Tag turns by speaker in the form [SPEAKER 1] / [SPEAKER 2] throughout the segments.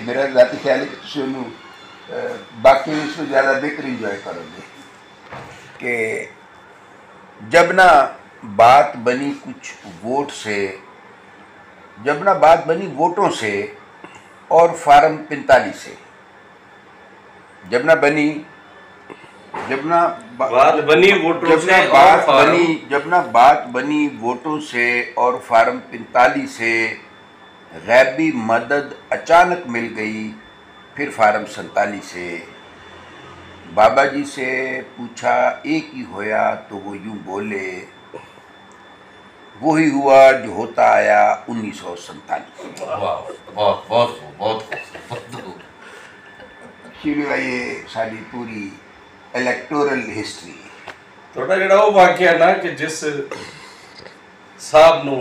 [SPEAKER 1] मेरा ज़ाती ख्याल है कि तुम उन्होंने बाकी इसमें ज़्यादा बेहतर इंजॉय करोगे कि जब ना बात बनी कुछ वोट से, जब ना बात बनी वोटों से और फार्म 45 से, जब ना बनी
[SPEAKER 2] बात बनी वोटों से
[SPEAKER 1] जब ना बात बनी वोटों से और फार्म 45 से, गैबी मदद अचानक मिल गई फिर फार्म 47 से। बाबा जी से पूछा एक ही होया तो वो यूं बोले, वो ही हुआ जो होता आया 1947।
[SPEAKER 2] बहुत
[SPEAKER 1] ये सारी पूरी इलेक्टोरल हिस्ट्री
[SPEAKER 2] थोड़ा जड़ा वो वाकया ना कि जिस साहब नू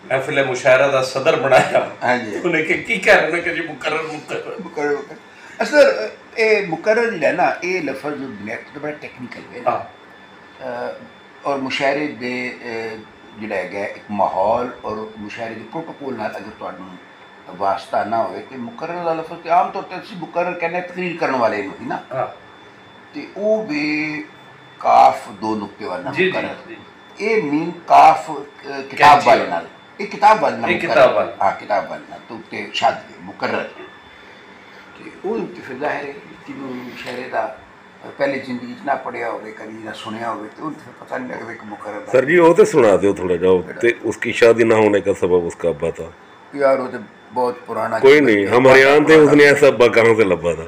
[SPEAKER 2] महफिल मुशायरा दा सदर बनाया,
[SPEAKER 1] हाँ जी,
[SPEAKER 2] उन्हें की कह रहे हैं कि जी मुकर्रर
[SPEAKER 1] असल ए मुकर्रर जो है ना ये लफज तो बड़ा टेक्निकल है ना, और मुशायरे दे जिहड़ा है एक माहौल और मुशायरे के प्रोटोकॉल नाल अगर तुहानू वास्ता ना होए कि मुकर्रर दा लफज आम तौर पर असीं मुकर्रर कहने तकरीर करने वाले नूं ही ना, ते ओ बे काफ दो नुक्ते वाला मुकर्रर, ए मीन काफ किताब वाले नाल, एक किताब वाले नाल, हाँ किताब वाले नाल तो ते शाद मुकर्रर ते ओ ते फिर जाहिर है कि मुशायरे दा पहले जिंदगी ना पढ़िया हो, कभी ना सुनिया हो, तो उन्हें पता नहीं लगता कि मुकर्रर।
[SPEAKER 3] सर जी वो तो सुना दो थोड़ा जाओ, ते उसकी शादी ना होने का सबब उसका अब्बा था।
[SPEAKER 1] यार वो तो बहुत पुराना,
[SPEAKER 3] कोई नहीं, हमारे यहाँ थे, उसने ऐसा अब्बा कहाँ से लब्बा था?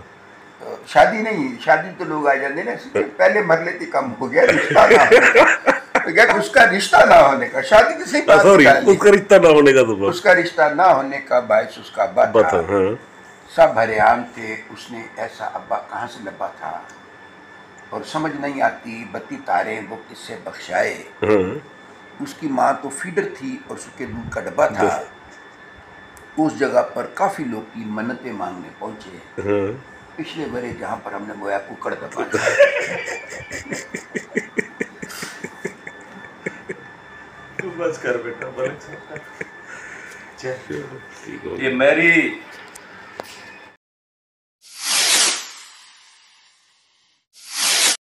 [SPEAKER 1] शादी नहीं, शादी तो लोग आ जाते ना, पहले मरले थी कम हो गया रिश्ता ना होने का, उसका रिश्ता ना होने का, शादी तो सही बात,
[SPEAKER 3] सॉरी उसका रिश्ता ना होने का सबब,
[SPEAKER 1] उसका रिश्ता ना होने का बायस उसका अब्बा था। हाँ। सब हरेआम थे, उसने ऐसा अब्बा कहाँ से लब्बा था और समझ नहीं आती, बत्ती तारे वो किससे बख्शाए। उसकी माँ तो फीडर थी और उसके दूध का डब्बा था। उस जगह पर काफ़ी लोग की मन्नतें मांगने पहुँचे। पिछले बरे जहाँ पर हमने गोया कुकड़ दबा था
[SPEAKER 2] बस कर बेटा, ये मेरी